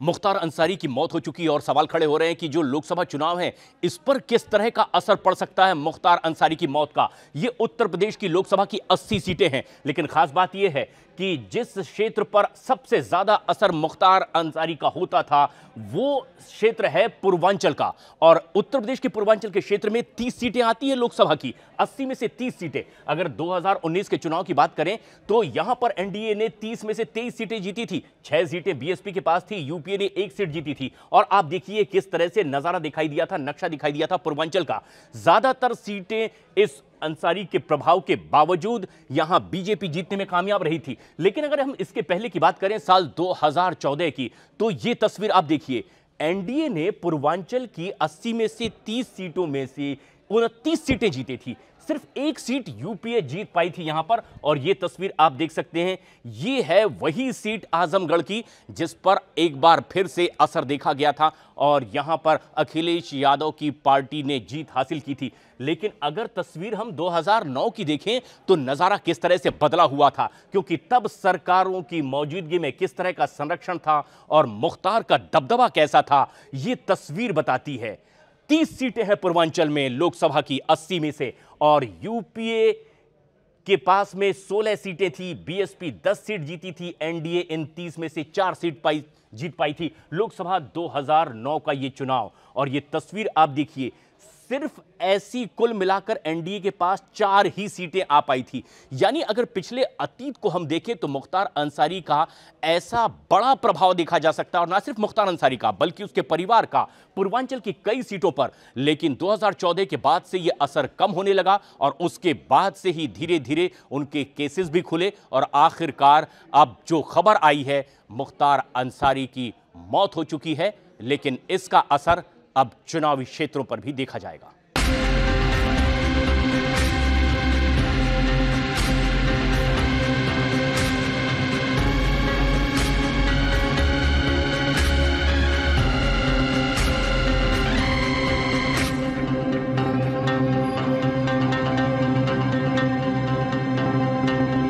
मुख्तार अंसारी की मौत हो चुकी है और सवाल खड़े हो रहे हैं कि जो लोकसभा चुनाव है इस पर किस तरह का असर पड़ सकता है मुख्तार अंसारी की मौत का। ये उत्तर प्रदेश की लोकसभा की 80 सीटें हैं, लेकिन खास बात यह है कि जिस क्षेत्र पर सबसे ज्यादा असर मुख्तार अंसारी का होता था वो क्षेत्र है पूर्वांचल का। और उत्तर प्रदेश के पूर्वांचल के क्षेत्र में 30 सीटें आती है लोकसभा की, 80 में से 30 सीटें। अगर 2019 के चुनाव की बात करें तो यहां पर एनडीए ने 30 में से 23 सीटें जीती थी, 6 सीटें बीएसपी के पास थी, यूपीए ने 1 सीट जीती थी। और आप देखिए किस तरह से नजारा दिखाई दिया था, नक्शा दिखाई दिया था पूर्वांचल का। ज्यादातर सीटें इस अंसारी के प्रभाव के बावजूद यहां बीजेपी जीतने में कामयाब रही थी। लेकिन अगर हम इसके पहले की बात करें साल 2014 की, तो यह तस्वीर आप देखिए, एनडीए ने पूर्वांचल की 80 में से 30 सीटों में से 29 सीटें जीती थी, सिर्फ 1 सीट यूपीए जीत पाई थी यहां पर। और यह तस्वीर आप देख सकते हैं, यह है वही सीट आजमगढ़ की जिस पर एक बार फिर से असर देखा गया था और यहां पर अखिलेश यादव की पार्टी ने जीत हासिल की थी। लेकिन अगर तस्वीर हम 2009 की देखें तो नजारा किस तरह से बदला हुआ था, क्योंकि तब सरकारों की मौजूदगी में किस तरह का संरक्षण था और मुख्तार का दबदबा कैसा था, यह तस्वीर बताती है। 30 सीटें हैं पूर्वांचल में लोकसभा की 80 में से, और यूपीए के पास में 16 सीटें थी, बीएसपी 10 सीट जीती थी, एनडीए इन 30 में से 4 सीट जीत पाई थी। लोकसभा 2009 का यह चुनाव और यह तस्वीर आप देखिए, सिर्फ ऐसी कुल मिलाकर एनडीए के पास 4 ही सीटें आ पाई थी। यानी अगर पिछले अतीत को हम देखें तो मुख्तार अंसारी का ऐसा बड़ा प्रभाव देखा जा सकता है, और ना सिर्फ मुख्तार अंसारी का बल्कि उसके परिवार का पूर्वांचल की कई सीटों पर। लेकिन 2014 के बाद से यह असर कम होने लगा और उसके बाद से ही धीरे धीरे उनके केसेस भी खुले और आखिरकार अब जो खबर आई है मुख्तार अंसारी की मौत हो चुकी है। लेकिन इसका असर अब चुनावी क्षेत्रों पर भी देखा जाएगा।